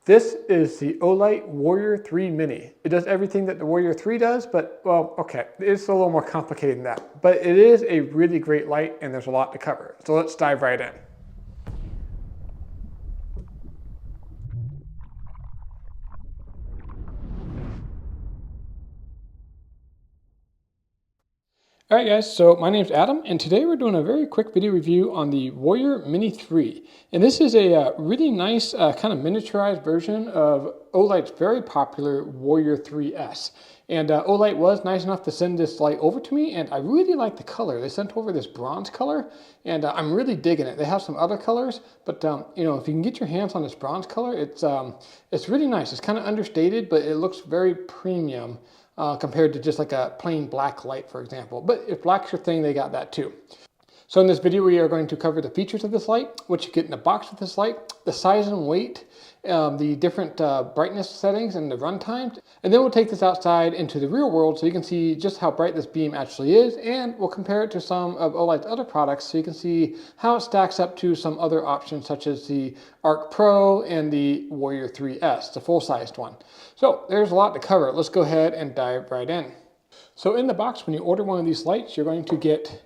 This is the Olight Warrior 3 Mini. It does everything that the Warrior 3 does, but, well, okay, it's a little more complicated than that. But it is a really great light, and there's a lot to cover. So let's dive right in. Alright guys, so my name's Adam, and today we're doing a very quick video review on the Warrior Mini 3. And this is a really nice kind of miniaturized version of Olight's very popular Warrior 3S. And Olight was nice enough to send this light over to me, and I really like the color. They sent over this bronze color, and I'm really digging it. They have some other colors, but you know, if you can get your hands on this bronze color, it's really nice. It's kind of understated, but it looks very premium. Compared to just like a plain black light, for example. But if black's your thing, they got that too. So in this video, we are going to cover the features of this light, what you get in the box with this light, the size and weight, the different brightness settings and the run times. And then we'll take this outside into the real world so you can see just how bright this beam actually is, and we'll compare it to some of Olight's other products so you can see how it stacks up to some other options such as the Arc Pro and the Warrior 3S, the full-sized one. So there's a lot to cover. Let's go ahead and dive right in. So in the box, when you order one of these lights, you're going to get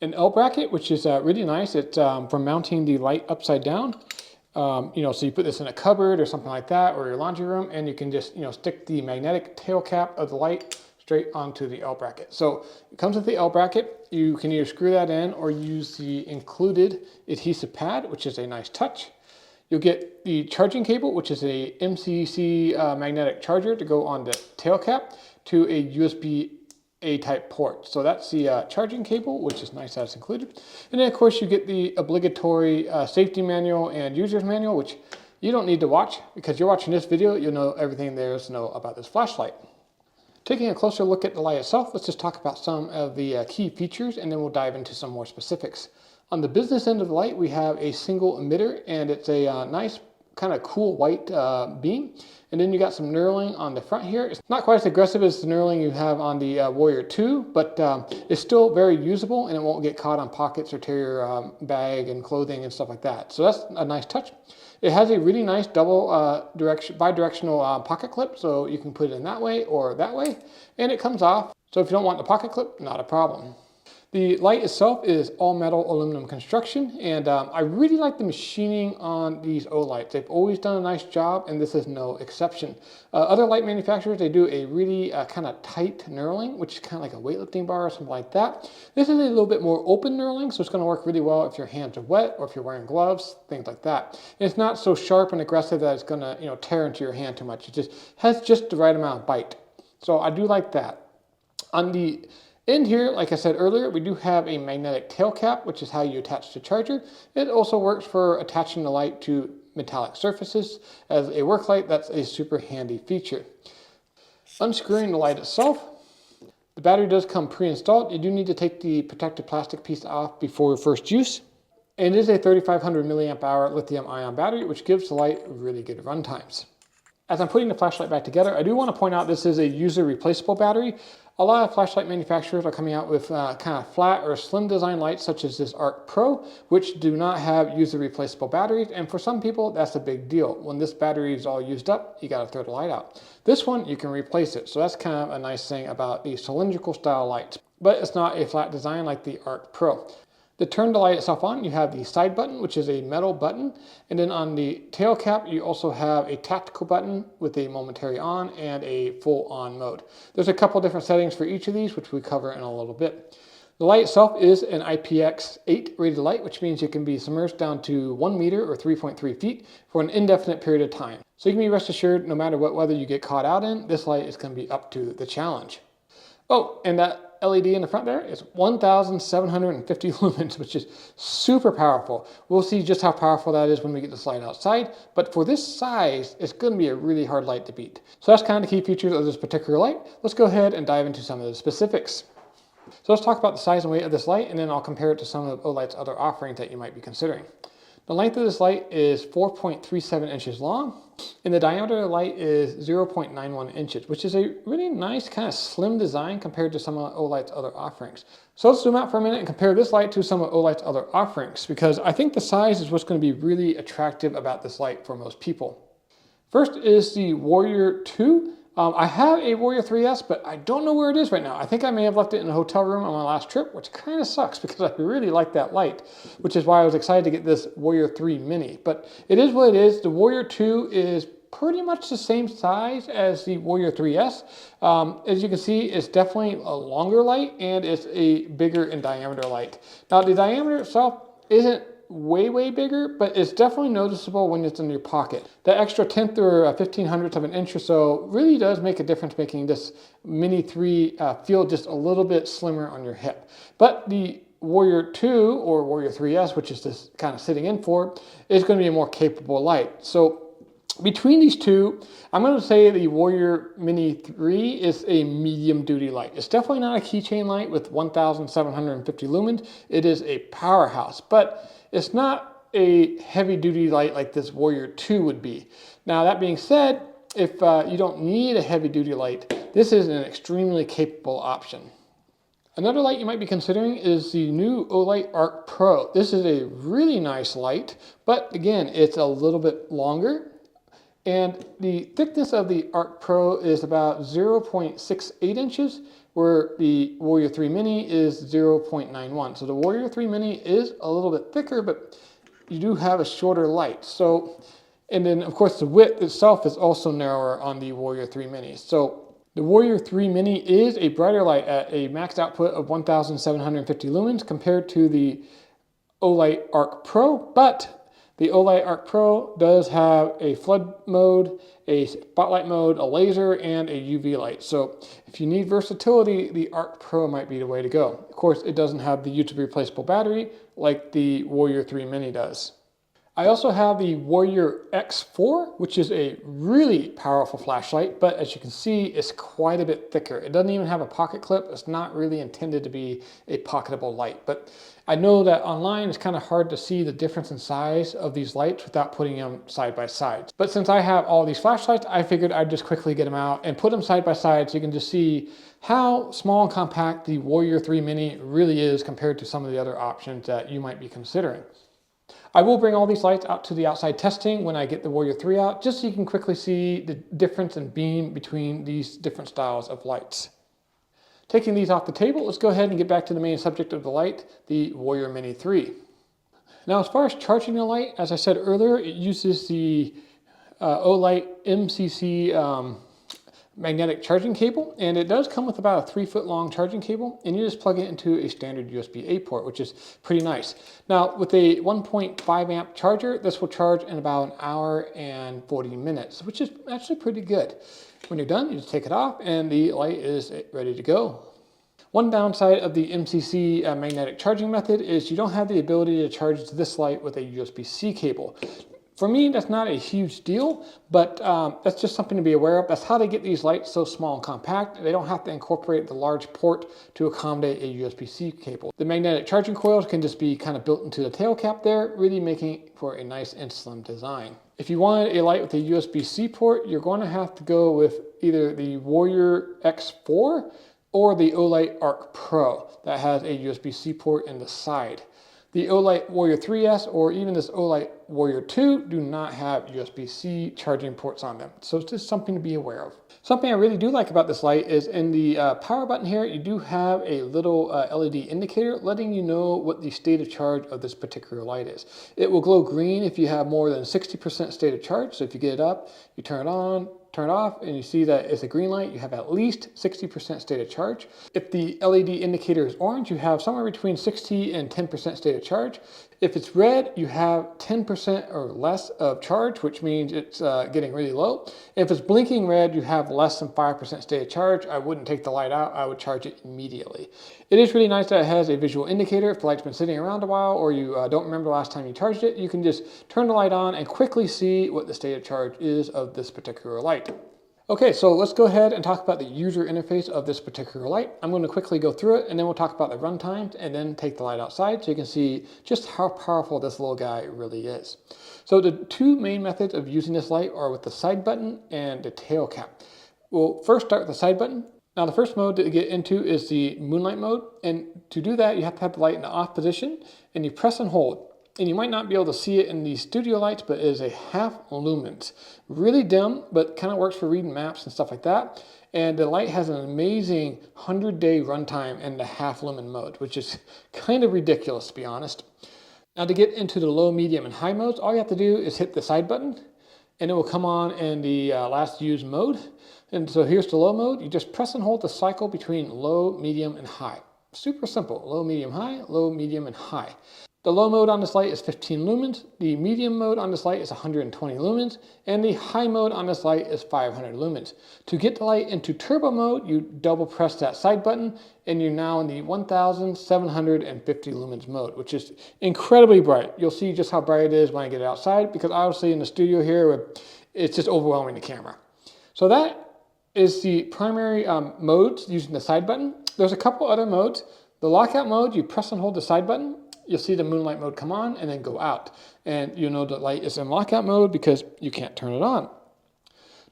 an L bracket, which is really nice. It's for mounting the light upside down. You know, so you put this in a cupboard or something like that, or your laundry room, and you can just, you know, stick the magnetic tail cap of the light straight onto the L bracket. So it comes with the L bracket. You can either screw that in or use the included adhesive pad, which is a nice touch. You'll get the charging cable, which is a MCC magnetic charger to go on the tail cap to a USB A-type port. So that's the charging cable, which is nice that it's included. And then of course you get the obligatory safety manual and user's manual, which you don't need to watch because you're watching this video, you'll know everything there is to know about this flashlight. Taking a closer look at the light itself, let's just talk about some of the key features and then we'll dive into some more specifics. On the business end of the light, we have a single emitter, and it's a nice kind of cool white beam. And then you got some knurling on the front here. It's not quite as aggressive as the knurling you have on the Warrior 2, but it's still very usable and it won't get caught on pockets or tear your bag and clothing and stuff like that. So that's a nice touch. It has a really nice double bidirectional pocket clip, so you can put it in that way or that way, and it comes off. So if you don't want the pocket clip, not a problem. The light itself is all metal aluminum construction, and I really like the machining on these Olights. They've always done a nice job, and this is no exception. Other light manufacturers, they do a really kind of tight knurling, which is kind of like a weightlifting bar or something like that. This is a little bit more open knurling, so it's going to work really well if your hands are wet or if you're wearing gloves, things like that. And it's not so sharp and aggressive that it's going to, you know, tear into your hand too much. It just has just the right amount of bite. So I do like that. On the end here, like I said earlier, we do have a magnetic tail cap, which is how you attach the charger. It also works for attaching the light to metallic surfaces. As a work light, that's a super handy feature. Unscrewing the light itself, the battery does come pre-installed. You do need to take the protective plastic piece off before first use. And it is a 3500 milliamp hour lithium ion battery, which gives the light really good run times. As I'm putting the flashlight back together, I do want to point out this is a user replaceable battery. A lot of flashlight manufacturers are coming out with kind of flat or slim design lights such as this Arc Pro, which do not have user replaceable batteries. And for some people, that's a big deal. When this battery is all used up, you got to throw the light out. This one, you can replace it. So that's kind of a nice thing about the cylindrical style lights, but it's not a flat design like the Arc Pro. To turn the light itself on, you have the side button, which is a metal button. And then on the tail cap, you also have a tactical button with a momentary on and a full on mode. There's a couple different settings for each of these, which we cover in a little bit. The light itself is an IPX8 rated light, which means it can be submerged down to 1 meter or 3.3 feet for an indefinite period of time. So you can be rest assured, no matter what weather you get caught out in, this light is going to be up to the challenge. Oh, and that LED in the front there is 1,750 lumens, which is super powerful. We'll see just how powerful that is when we get this light outside, but for this size, it's going to be a really hard light to beat. So that's kind of the key features of this particular light. Let's go ahead and dive into some of the specifics. So let's talk about the size and weight of this light, and then I'll compare it to some of Olight's other offerings that you might be considering. The length of this light is 4.37 inches long, and the diameter of the light is 0.91 inches, which is a really nice kind of slim design compared to some of Olight's other offerings. So let's zoom out for a minute and compare this light to some of Olight's other offerings, because I think the size is what's going to be really attractive about this light for most people. First is the Warrior 2. I have a Warrior 3S, but I don't know where it is right now. I think I may have left it in a hotel room on my last trip, which kind of sucks because I really like that light, which is why I was excited to get this Warrior 3 Mini. But it is what it is. The Warrior 2 is pretty much the same size as the Warrior 3S. As you can see, it's definitely a longer light and it's a bigger in diameter light. Now the diameter itself isn't way bigger, but it's definitely noticeable when it's in your pocket. The extra 10th or 1500th of an inch or so really does make a difference, making this Mini 3 feel just a little bit slimmer on your hip. But the Warrior 2 or Warrior 3S, which is this kind of sitting in for, is going to be a more capable light. So between these two, I'm going to say the Warrior Mini 3 is a medium duty light. It's definitely not a keychain light with 1,750 lumens. It is a powerhouse, but it's not a heavy duty light like this Warrior 2 would be. Now that being said, if you don't need a heavy duty light, this is an extremely capable option. Another light you might be considering is the new Olight Arc Pro. This is a really nice light, but again, it's a little bit longer. And the thickness of the Arc Pro is about 0.68 inches, where the Warrior 3 Mini is 0.91. So the Warrior 3 Mini is a little bit thicker, but you do have a shorter light. So, and then of course the width itself is also narrower on the Warrior 3 Mini. So the Warrior 3 Mini is a brighter light at a max output of 1,750 lumens compared to the Olight Arc Pro, but the Olight Arc Pro does have a flood mode, a spotlight mode, a laser, and a UV light. So if you need versatility, the Arc Pro might be the way to go. Of course, it doesn't have the YouTube replaceable battery like the Warrior 3 Mini does. I also have the Warrior X4, which is a really powerful flashlight, but as you can see, it's quite a bit thicker. It doesn't even have a pocket clip. It's not really intended to be a pocketable light, but I know that online it's kind of hard to see the difference in size of these lights without putting them side by side. But since I have all these flashlights, I figured I'd just quickly get them out and put them side by side so you can just see how small and compact the Warrior 3 Mini really is compared to some of the other options that you might be considering. I will bring all these lights out to the outside testing when I get the Warrior 3 out, just so you can quickly see the difference in beam between these different styles of lights. Taking these off the table, let's go ahead and get back to the main subject of the light, the Warrior Mini 3. Now, as far as charging the light, as I said earlier, it uses the Olight MCC magnetic charging cable, and it does come with about a 3-foot long charging cable, and you just plug it into a standard USB-A port, which is pretty nice. Now with a 1.5 amp charger, this will charge in about an hour and 40 minutes, which is actually pretty good. When you're done, you just take it off and the light is ready to go. One downside of the MCC magnetic charging method is you don't have the ability to charge this light with a USB-C cable. For me, that's not a huge deal, but that's just something to be aware of. That's how they get these lights so small and compact. They don't have to incorporate the large port to accommodate a USB-C cable. The magnetic charging coils can just be kind of built into the tail cap there, really making for a nice and slim design. If you wanted a light with a USB-C port, you're going to have to go with either the Warrior X4 or the Olight Arc Pro that has a USB-C port in the side. The Olight Warrior 3S or even this Olight Warrior 2 do not have USB-C charging ports on them, so it's just something to be aware of. Something I really do like about this light is in the power button here, you do have a little LED indicator letting you know what the state of charge of this particular light is. It will glow green if you have more than 60% state of charge, so if you get it up, you turn it on, turn it off, and you see that it's a green light, you have at least 60% state of charge. If the LED indicator is orange, you have somewhere between 60 and 10% state of charge. If it's red, you have 10% or less of charge, which means it's getting really low. If it's blinking red, you have less than 5% state of charge. I wouldn't take the light out, I would charge it immediately. It is really nice that it has a visual indicator. If the light's been sitting around a while or you don't remember the last time you charged it, you can just turn the light on and quickly see what the state of charge is of this particular light. Okay, so let's go ahead and talk about the user interface of this particular light. I'm going to quickly go through it and then we'll talk about the run times and then take the light outside so you can see just how powerful this little guy really is. So the two main methods of using this light are with the side button and the tail cap. We'll first start with the side button. Now the first mode to get into is the Moonlight mode, and to do that you have to have the light in the off position and you press and hold. and you might not be able to see it in the studio lights, but it is a half lumens. Really dim, but kind of works for reading maps and stuff like that. And the light has an amazing 100-day runtime in the half lumen mode, which is kind of ridiculous, to be honest. Now to get into the low, medium, and high modes, all you have to do is hit the side button, and it will come on in the last used mode. And so here's the low mode. You just press and hold the cycle between low, medium, and high. Super simple. Low, medium, high, low, medium, and high. The low mode on this light is 15 lumens, the medium mode on this light is 120 lumens, and the high mode on this light is 500 lumens. To get the light into turbo mode, you double press that side button, and you're now in the 1750 lumens mode, which is incredibly bright. You'll see just how bright it is when I get it outside, because obviously in the studio here, it's just overwhelming the camera. So that is the primary modes using the side button. There's a couple other modes. The lockout mode, you press and hold the side button, you'll see the Moonlight mode come on and then go out. And you know the light is in lockout mode because you can't turn it on.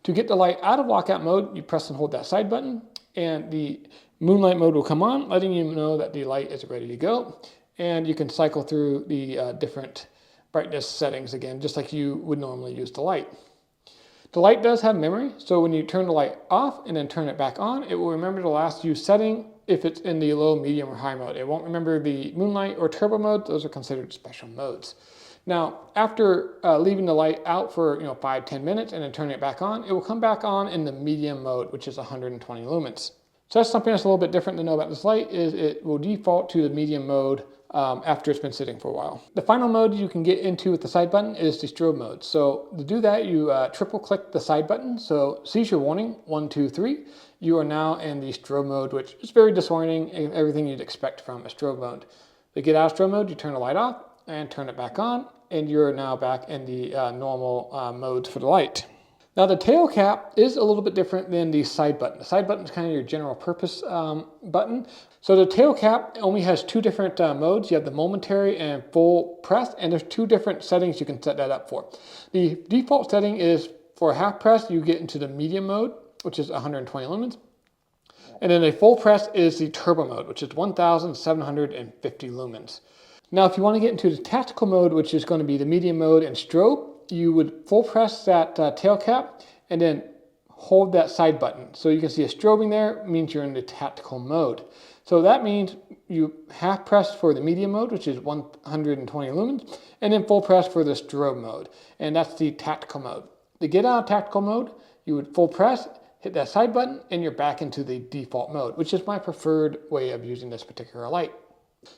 To get the light out of lockout mode, you press and hold that side button, and the Moonlight mode will come on, letting you know that the light is ready to go. And you can cycle through the different brightness settings again, just like you would normally use the light. The light does have memory, so when you turn the light off and then turn it back on, it will remember the last used setting if it's in the low, medium, or high mode. It won't remember the Moonlight or turbo mode. Those are considered special modes. Now, after leaving the light out for 5-10 minutes and then turning it back on, it will come back on in the medium mode, which is 120 lumens. So that's something that's a little bit different to know about this light, is it will default to the medium mode after it's been sitting for a while. The final mode you can get into with the side button is the strobe mode. So to do that, you triple click the side button. So seizure warning, 1, 2, 3. You are now in the strobe mode, which is very disorienting, everything you'd expect from a strobe mode. To get out of strobe mode, you turn the light off and turn it back on, and you're now back in the normal modes for the light. Now the tail cap is a little bit different than the side button. The side button is kind of your general purpose button. So the tail cap only has two different modes. You have the momentary and full press, and there's two different settings you can set that up for. The default setting is for half press, you get into the medium mode, which is 120 lumens. And then a full press is the turbo mode, which is 1750 lumens. Now if you want to get into the tactical mode, which is going to be the medium mode and strobe, you would full press that tail cap and then hold that side button. So you can see a strobing there, means you're in the tactical mode. So that means you half press for the medium mode, which is 120 lumens, and then full press for the strobe mode. And that's the tactical mode. To get out of tactical mode, you would full press, hit that side button, and you're back into the default mode, which is my preferred way of using this particular light.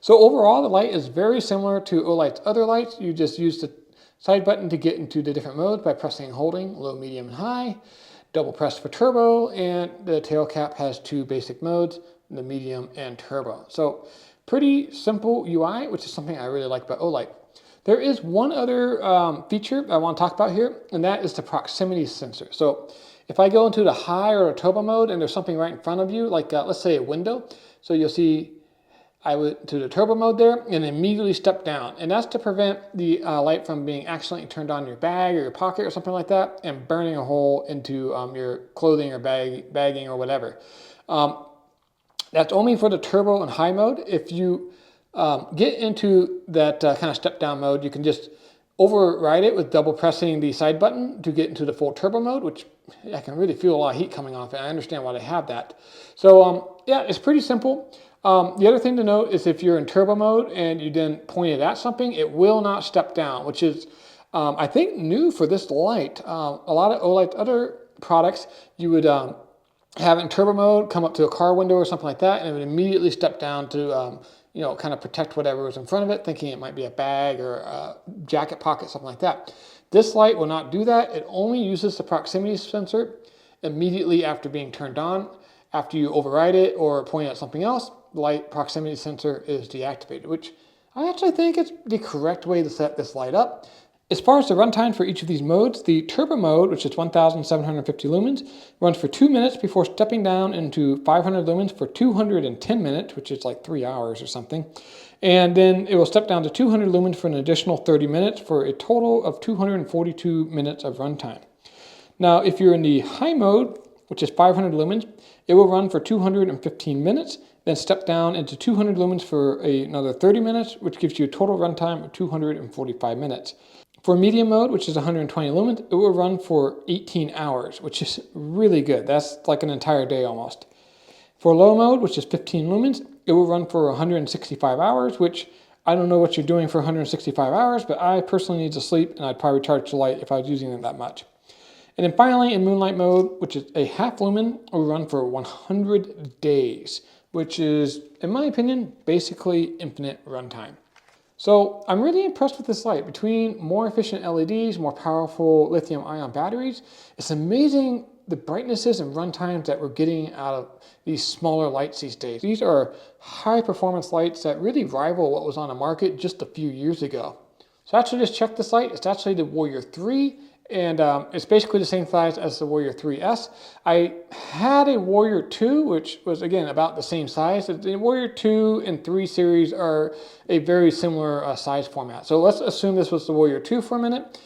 So overall, the light is very similar to Olight's other lights. You just use the side button to get into the different modes by pressing and holding low, medium, and high. Double press for turbo, and the tail cap has two basic modes, the medium and turbo. So pretty simple UI, which is something I really like about Olight. There is one other feature I want to talk about here, and that is the proximity sensor. So if I go into the high or a turbo mode and there's something right in front of you, like let's say a window, so you'll see I went to the turbo mode there and immediately stepped down. And that's to prevent the light from being accidentally turned on your bag or your pocket or something like that and burning a hole into your clothing or bagging or whatever. That's only for the turbo and high mode. If you get into that kind of step down mode, you can just override it with double pressing the side button to get into the full turbo mode, which I can really feel a lot of heat coming off it. I understand why they have that. So yeah, it's pretty simple. The other thing to note is if you're in turbo mode and you then point it at something, it will not step down, which is, I think, new for this light. A lot of Olight's other products, you would have it in turbo mode, come up to a car window or something like that, and it would immediately step down to, kind of protect whatever was in front of it, thinking it might be a bag or a jacket pocket, something like that. This light will not do that. It only uses the proximity sensor immediately after being turned on. After you override it or point at something else, the light proximity sensor is deactivated, which I actually think is the correct way to set this light up. As far as the runtime for each of these modes, the turbo mode, which is 1750 lumens, runs for 2 minutes before stepping down into 500 lumens for 210 minutes, which is like 3 hours or something. And then it will step down to 200 lumens for an additional 30 minutes for a total of 242 minutes of runtime. Now, if you're in the high mode, which is 500 lumens, it will run for 215 minutes. then step down into 200 lumens for another 30 minutes, which gives you a total runtime of 245 minutes. For medium mode, which is 120 lumens, it will run for 18 hours, which is really good. That's like an entire day almost. For low mode, which is 15 lumens, it will run for 165 hours, which I don't know what you're doing for 165 hours, but I personally need to sleep, and I'd probably charge the light if I was using it that much. And then finally, in Moonlight mode, which is a half lumen, it will run for 100 days, which is, in my opinion, basically infinite runtime. So I'm really impressed with this light. Between more efficient LEDs, more powerful lithium-ion batteries, it's amazing the brightnesses and runtimes that we're getting out of these smaller lights these days. These are high-performance lights that really rival what was on the market just a few years ago. So I actually just checked this light. It's actually the Warrior 3, and it's basically the same size as the Warrior 3S. I had a Warrior 2, which was, again, about the same size. The Warrior 2 and 3 series are a very similar size format. So let's assume this was the Warrior 2 for a minute.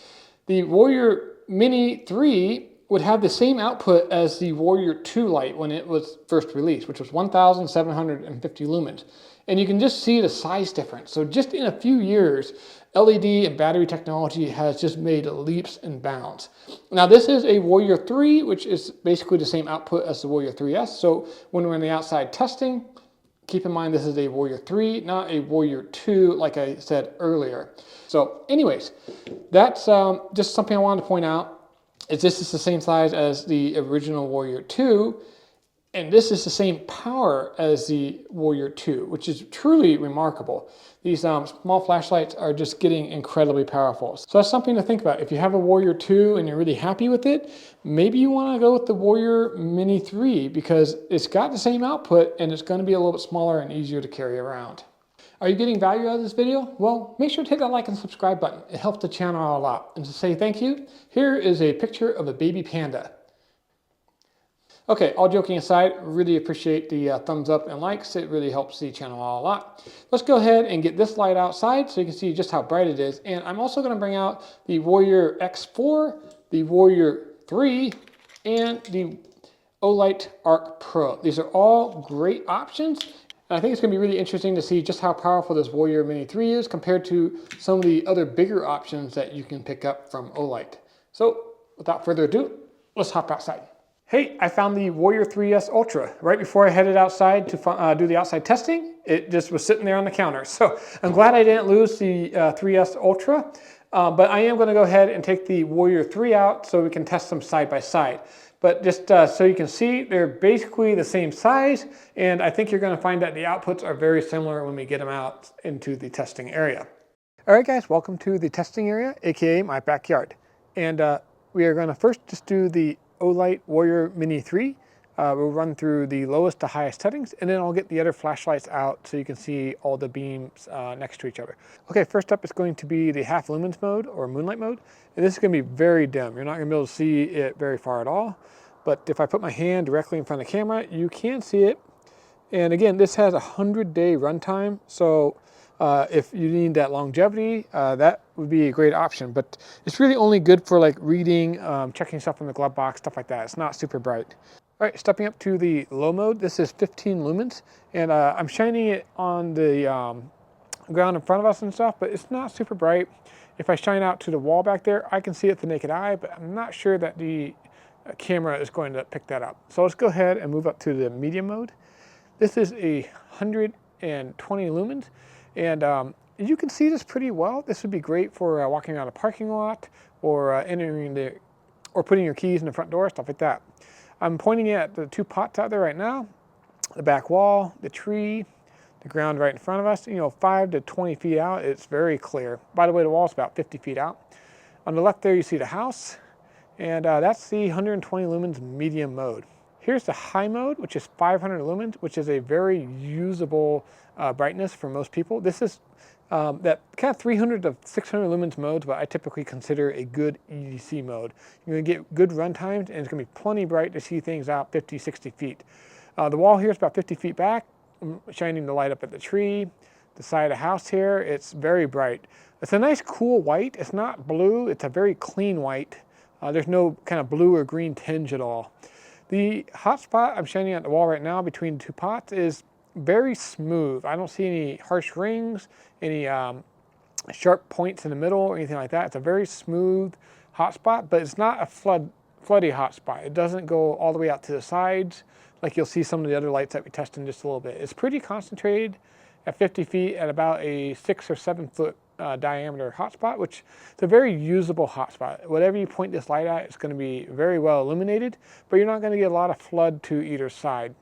The Warrior Mini 3 would have the same output as the Warrior 2 light when it was first released, which was 1,750 lumens. And you can just see the size difference. So just in a few years, LED and battery technology has just made leaps and bounds. Now this is a Warrior 3, which is basically the same output as the Warrior 3S. So when we're in the outside testing, keep in mind this is a Warrior 3, not a Warrior 2, like I said earlier. So anyways, that's just something I wanted to point out. This is the same size as the original Warrior 2, and this is the same power as the Warrior 2, which is truly remarkable. These small flashlights are just getting incredibly powerful. So that's something to think about. If you have a Warrior 2 and you're really happy with it, maybe you want to go with the Warrior Mini 3 because it's got the same output and it's going to be a little bit smaller and easier to carry around. Are you getting value out of this video? Well, make sure to hit that like and subscribe button. It helps the channel out a lot. And to say thank you, here is a picture of a baby panda. Okay, all joking aside, really appreciate the thumbs up and likes. It really helps the channel out a lot. Let's go ahead and get this light outside so you can see just how bright it is. And I'm also going to bring out the Warrior X4, the Warrior 3, and the Olight Arc Pro. These are all great options. I think it's going to be really interesting to see just how powerful this Warrior Mini 3 is compared to some of the other bigger options that you can pick up from Olight. So without further ado, let's hop outside. Hey, I found the Warrior 3S Ultra. Right before I headed outside to do the outside testing, it just was sitting there on the counter. So I'm glad I didn't lose the 3S Ultra, but I am going to go ahead and take the Warrior 3 out so we can test them side by side. But just so you can see, they're basically the same size, and I think you're going to find that the outputs are very similar when we get them out into the testing area. All right, guys, welcome to the testing area, aka my backyard. And we are going to first just do the Olight Warrior Mini 3. We'll run through the lowest to highest settings, and then I'll get the other flashlights out so you can see all the beams next to each other. Okay, first up is going to be the half lumens mode or Moonlight mode. And this is going to be very dim. You're not going to be able to see it very far at all. But if I put my hand directly in front of the camera, you can see it. And again, this has a 100-day runtime. So if you need that longevity, that would be a great option. But it's really only good for like reading, checking stuff in the glove box, stuff like that. It's not super bright. All right, stepping up to the low mode, this is 15 lumens, and I'm shining it on the ground in front of us and stuff, but it's not super bright. If I shine out to the wall back there, I can see it with the naked eye, but I'm not sure that the camera is going to pick that up. So let's go ahead and move up to the medium mode. This is a 120 lumens, and you can see this pretty well. This would be great for walking around a parking lot or or putting your keys in the front door, stuff like that. I'm pointing at the two pots out there right now, the back wall, the tree, the ground right in front of us. You know, 5 to 20 feet out, it's very clear. By the way, the wall's about 50 feet out. On the left there, you see the house, and that's the 120 lumens medium mode. Here's the high mode, which is 500 lumens, which is a very usable brightness for most people. This is that kind of 300 to 600 lumens modes, but I typically consider a good EDC mode. You're going to get good run times, and it's going to be plenty bright to see things out 50, 60 feet. The wall here is about 50 feet back, shining the light up at the tree. The side of the house here, it's very bright. It's a nice cool white. It's not blue. It's a very clean white. There's no kind of blue or green tinge at all. The hot spot I'm shining at the wall right now between the two pots is very smooth. I don't see any harsh rings, any sharp points in the middle or anything like that. It's a very smooth hotspot, but it's not a floody hotspot. It doesn't go all the way out to the sides like you'll see some of the other lights that we test in just a little bit. It's pretty concentrated at 50 feet at about a 6 or 7 foot diameter hotspot, which is a very usable hotspot. Whatever you point this light at, it's going to be very well illuminated, but you're not going to get a lot of flood to either side.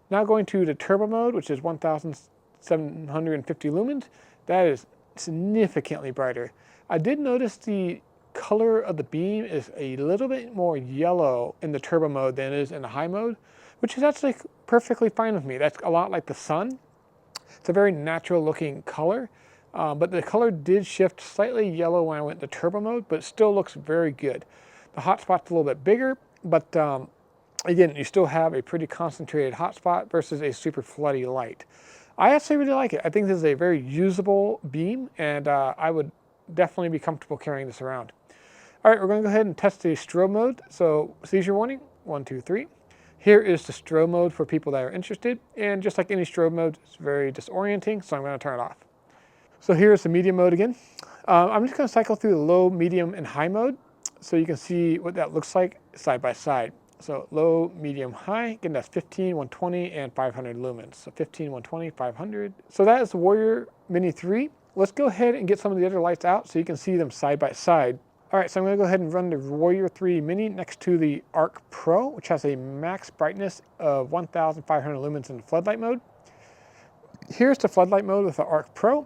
Now going to the turbo mode, which is 1750 lumens, that is significantly brighter. I did notice the color of the beam is a little bit more yellow in the turbo mode than it is in the high mode, which is actually perfectly fine with me. That's a lot like the sun. It's a very natural looking color, but the color did shift slightly yellow when I went to turbo mode, but it still looks very good. The hotspot's a little bit bigger, but again, you still have a pretty concentrated hotspot versus a super floody light. I actually really like it. I think this is a very usable beam, and I would definitely be comfortable carrying this around. All right, we're going to go ahead and test the strobe mode. So seizure warning, 1, 2, 3. Here is the strobe mode for people that are interested, and just like any strobe mode, it's very disorienting, so I'm going to turn it off. So here's the medium mode again. I'm just going to cycle through the low, medium, and high mode so you can see what that looks like side by side. So low, medium, high, again that's 15, 120, and 500 lumens. So 15, 120, 500. So that is the Warrior Mini 3. Let's go ahead and get some of the other lights out so you can see them side by side. All right, so I'm going to go ahead and run the Warrior 3 Mini next to the Arc Pro, which has a max brightness of 1500 lumens in the floodlight mode. Here's the floodlight mode with the Arc Pro.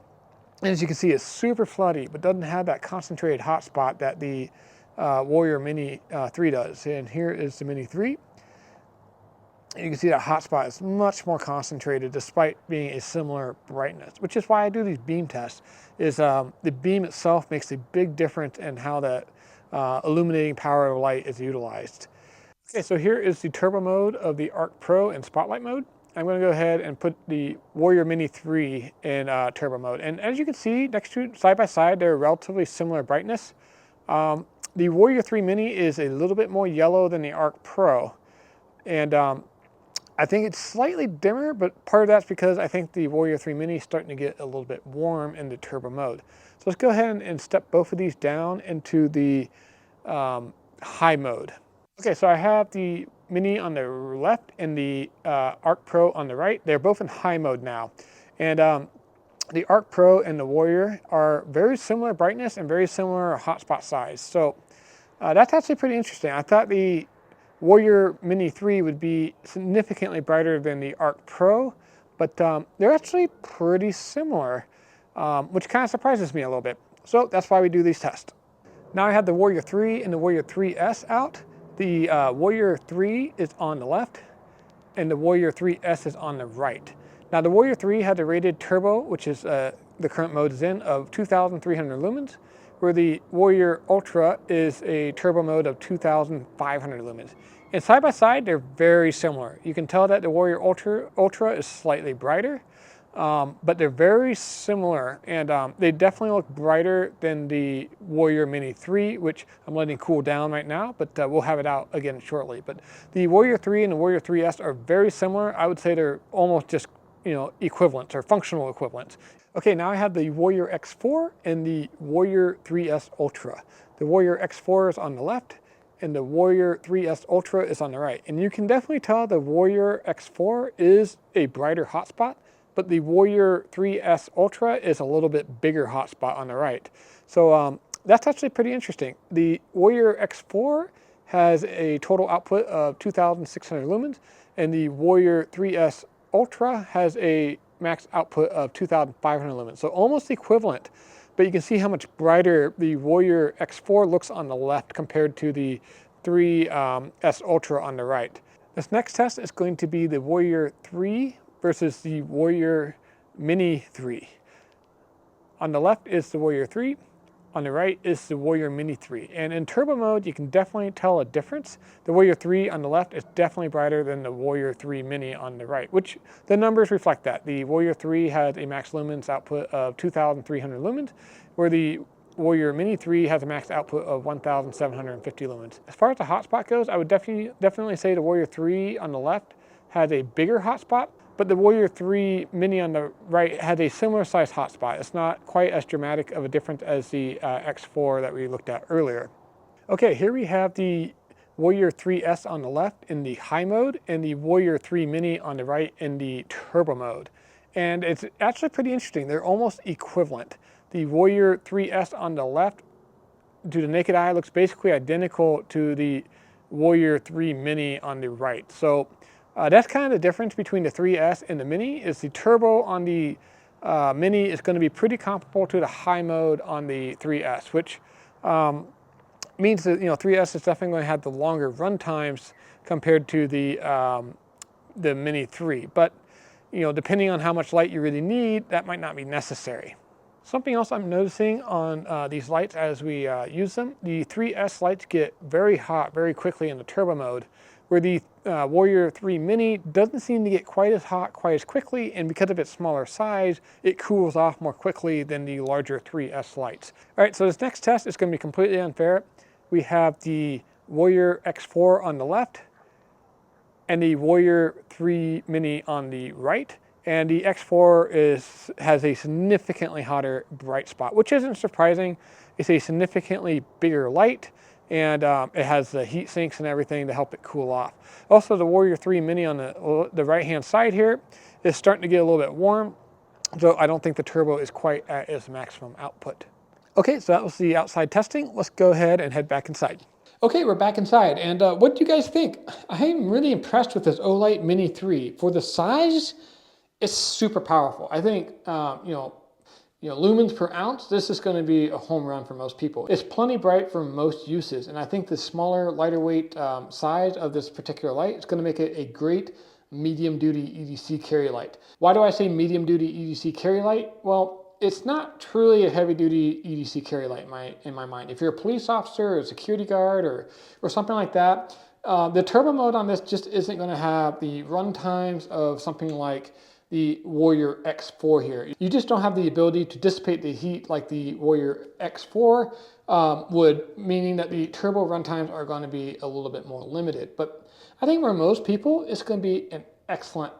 And as you can see, it's super floody, but doesn't have that concentrated hotspot that the Warrior Mini 3 does. And here is the Mini 3. And you can see that hotspot is much more concentrated despite being a similar brightness, which is why I do these beam tests, is the beam itself makes a big difference in how that illuminating power of light is utilized. Okay, so here is the turbo mode of the Arc Pro in spotlight mode. I'm going to go ahead and put the Warrior Mini 3 in turbo mode. And as you can see, next to side by side, they're relatively similar brightness. The Warrior 3 Mini is a little bit more yellow than the Arc Pro. And I think it's slightly dimmer, but part of that's because I think the Warrior 3 Mini is starting to get a little bit warm in the turbo mode. So let's go ahead and step both of these down into the high mode. Okay, so I have the Mini on the left and the Arc Pro on the right. They're both in high mode now. And the Arc Pro and the Warrior are very similar brightness and very similar hotspot size. So that's actually pretty interesting. I thought the Warrior Mini 3 would be significantly brighter than the Arc Pro, but they're actually pretty similar, which kind of surprises me a little bit. So that's why we do these tests. Now I have the Warrior 3 and the Warrior 3S out. The Warrior 3 is on the left, and the Warrior 3S is on the right. Now the Warrior 3 had a rated turbo, which is the current mode is in, of 2,300 lumens, where the Warrior Ultra is a turbo mode of 2,500 lumens. And side by side, they're very similar. You can tell that the Warrior Ultra is slightly brighter, but they're very similar, and they definitely look brighter than the Warrior Mini 3, which I'm letting cool down right now, but we'll have it out again shortly. But the Warrior 3 and the Warrior 3S are very similar. I would say they're almost just, equivalents or functional equivalents. Okay, now I have the Warrior X4 and the Warrior 3S Ultra. The Warrior X4 is on the left, and the Warrior 3S Ultra is on the right. And you can definitely tell the Warrior X4 is a brighter hotspot, but the Warrior 3S Ultra is a little bit bigger hotspot on the right. So that's actually pretty interesting. The Warrior X4 has a total output of 2,600 lumens, and the Warrior 3S Ultra has a max output of 2,500 lumens. So almost equivalent, but you can see how much brighter the Warrior X4 looks on the left compared to the 3S Ultra on the right. This next test is going to be the Warrior 3 versus the Warrior Mini 3. On the left is the Warrior 3, on the right is the Warrior Mini 3. And in turbo mode, you can definitely tell a difference. The Warrior 3 on the left is definitely brighter than the Warrior 3 Mini on the right, which the numbers reflect that. The Warrior 3 has a max lumens output of 2,300 lumens, where the Warrior Mini 3 has a max output of 1,750 lumens. As far as the hotspot goes, I would definitely say the Warrior 3 on the left has a bigger hotspot, but the Warrior 3 Mini on the right has a similar size hotspot. It's not quite as dramatic of a difference as the X4 that we looked at earlier. Okay, here we have the Warrior 3S on the left in the high mode and the Warrior 3 Mini on the right in the turbo mode. And it's actually pretty interesting. They're almost equivalent. The Warrior 3S on the left, to the naked eye, looks basically identical to the Warrior 3 Mini on the right. So that's kind of the difference between the 3S and the Mini, is the turbo on the Mini is going to be pretty comparable to the high mode on the 3S, which means that 3S is definitely going to have the longer run times compared to the Mini 3. But depending on how much light you really need, that might not be necessary. Something else I'm noticing on these lights as we use them, the 3S lights get very hot very quickly in the turbo mode, where the Warrior 3 Mini doesn't seem to get quite as hot quite as quickly, and because of its smaller size, it cools off more quickly than the larger 3S lights. All right, so this next test is going to be completely unfair. We have the Warrior X4 on the left and the Warrior 3 Mini on the right. And the X4 has a significantly hotter bright spot, which isn't surprising. It's a significantly bigger light, and it has the heat sinks and everything to help it cool off. Also, the Warrior 3 Mini on the right-hand side here is starting to get a little bit warm, so I don't think the turbo is quite at its maximum output. Okay, so that was the outside testing. Let's go ahead and head back inside. Okay, we're back inside, and what do you guys think? I am really impressed with this Olight Mini 3. For the size, it's super powerful. I think, lumens per ounce, this is going to be a home run for most people. It's plenty bright for most uses, and I think the smaller, lighter weight size of this particular light is going to make it a great medium-duty EDC carry light. Why do I say medium-duty EDC carry light? Well, it's not truly a heavy-duty EDC carry light in my mind. If you're a police officer or a security guard or something like that, the turbo mode on this just isn't going to have the run times of something like the Warrior X4 here. You just don't have the ability to dissipate the heat like the Warrior X4 would, meaning that the turbo runtimes are going to be a little bit more limited. But I think for most people, it's going to be an excellent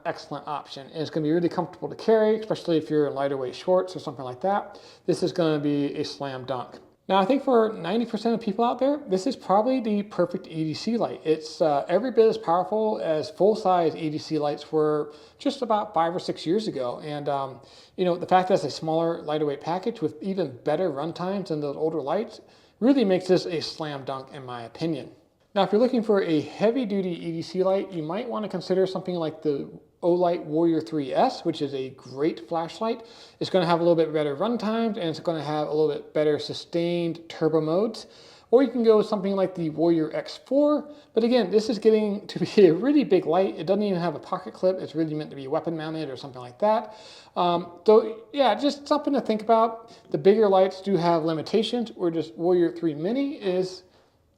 option. And it's going to be really comfortable to carry, especially if you're in lighter weight shorts or something like that. This is going to be a slam dunk. Now, I think for 90% of people out there, this is probably the perfect EDC light. It's every bit as powerful as full-size EDC lights were just about 5 or 6 years ago. And, the fact that it's a smaller, lighter weight package with even better run times than those older lights really makes this a slam dunk, in my opinion. Now, if you're looking for a heavy-duty EDC light, you might want to consider something like the Olight Warrior 3S, which is a great flashlight. It's going to have a little bit better run times, and it's going to have a little bit better sustained turbo modes. Or you can go with something like the Warrior X4, but again, this is getting to be a really big light. It doesn't even have a pocket clip. It's really meant to be weapon mounted or something like that. So yeah, just something to think about. The bigger lights do have limitations, or just Warrior 3 Mini is,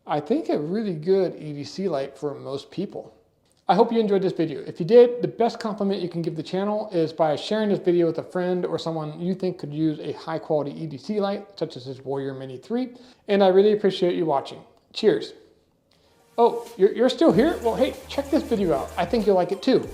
I think, a really good EDC light for most people. I hope you enjoyed this video. If you did, the best compliment you can give the channel is by sharing this video with a friend or someone you think could use a high quality EDC light, such as this Warrior Mini 3. And I really appreciate you watching. Cheers. Oh, you're still here? Well, hey, check this video out. I think you'll like it too.